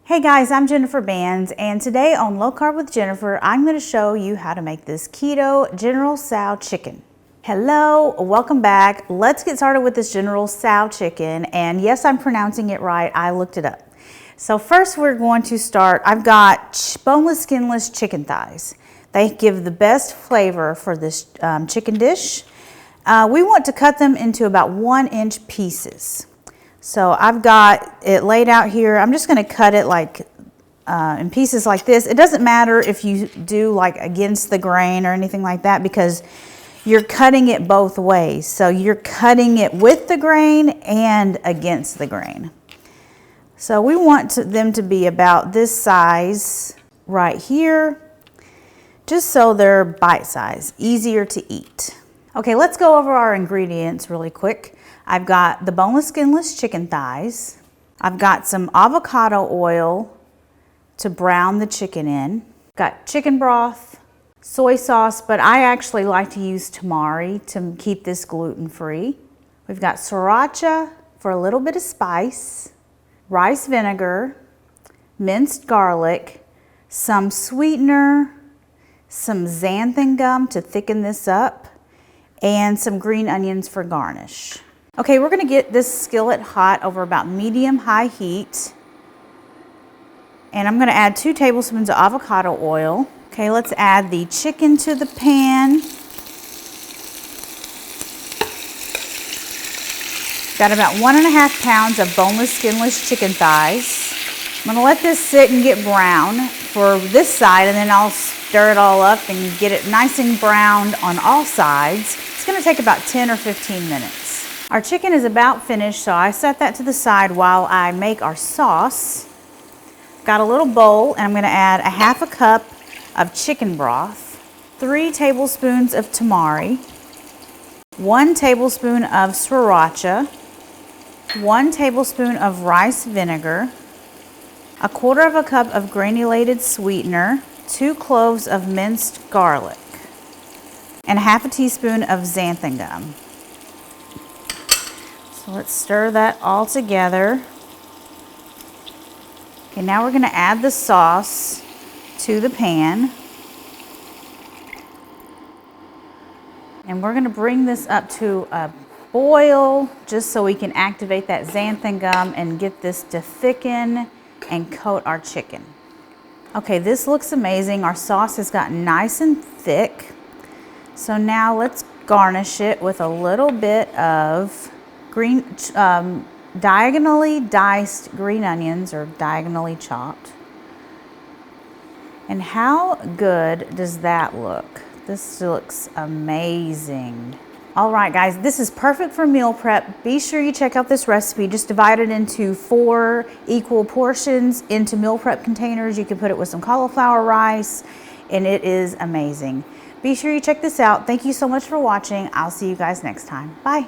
Hey guys, I'm Jennifer Bands, and today on Low Carb with Jennifer, I'm going to show you how to make this Keto General Tso Chicken. Hello, welcome back. Let's get started with this General Tso Chicken, and yes, I'm pronouncing it right. I looked it up. So first we're going to start, I've got boneless, skinless chicken thighs. They give the best flavor for this chicken dish. We want to cut them into about 1-inch pieces. So I've got it laid out here. I'm just going to cut it like in pieces like this. It doesn't matter if you do like against the grain or anything like that because you're cutting it both ways. So you're cutting it with the grain and against the grain. So we want them to be about this size right here, just so they're bite size, easier to eat. Okay, let's go over our ingredients really quick. I've got the boneless, skinless chicken thighs. I've got some avocado oil to brown the chicken in. Got chicken broth, soy sauce, but I actually like to use tamari to keep this gluten-free. We've got sriracha for a little bit of spice, rice vinegar, minced garlic, some sweetener, some xanthan gum to thicken this up, and some green onions for garnish. Okay, we're gonna get this skillet hot over about medium-high heat. And I'm gonna add 2 tablespoons of avocado oil. Okay, let's add the chicken to the pan. Got about 1.5 pounds of boneless, skinless chicken thighs. I'm gonna let this sit and get brown for this side, and then I'll stir it all up and get it nice and browned on all sides. It's gonna take about 10 or 15 minutes. Our chicken is about finished, so I set that to the side while I make our sauce. Got a little bowl, and I'm gonna add 1/2 cup of chicken broth, 3 tablespoons of tamari, 1 tablespoon of sriracha, 1 tablespoon of rice vinegar, 1/4 cup of granulated sweetener, 2 cloves of minced garlic, and 1/2 teaspoon of xanthan gum. So let's stir that all together. Okay, now we're gonna add the sauce to the pan. And we're gonna bring this up to a boil just so we can activate that xanthan gum and get this to thicken and coat our chicken. Okay, this looks amazing. Our sauce has gotten nice and thick. So now let's garnish it with a little bit of diagonally diced green onions, or diagonally chopped. And how good does that look? This looks amazing. All right, guys, this is perfect for meal prep. Be sure you check out this recipe. Just divide it into 4 equal portions into meal prep containers. You can put it with some cauliflower rice, and it is amazing. Be sure you check this out. Thank you so much for watching. I'll see you guys next time. Bye.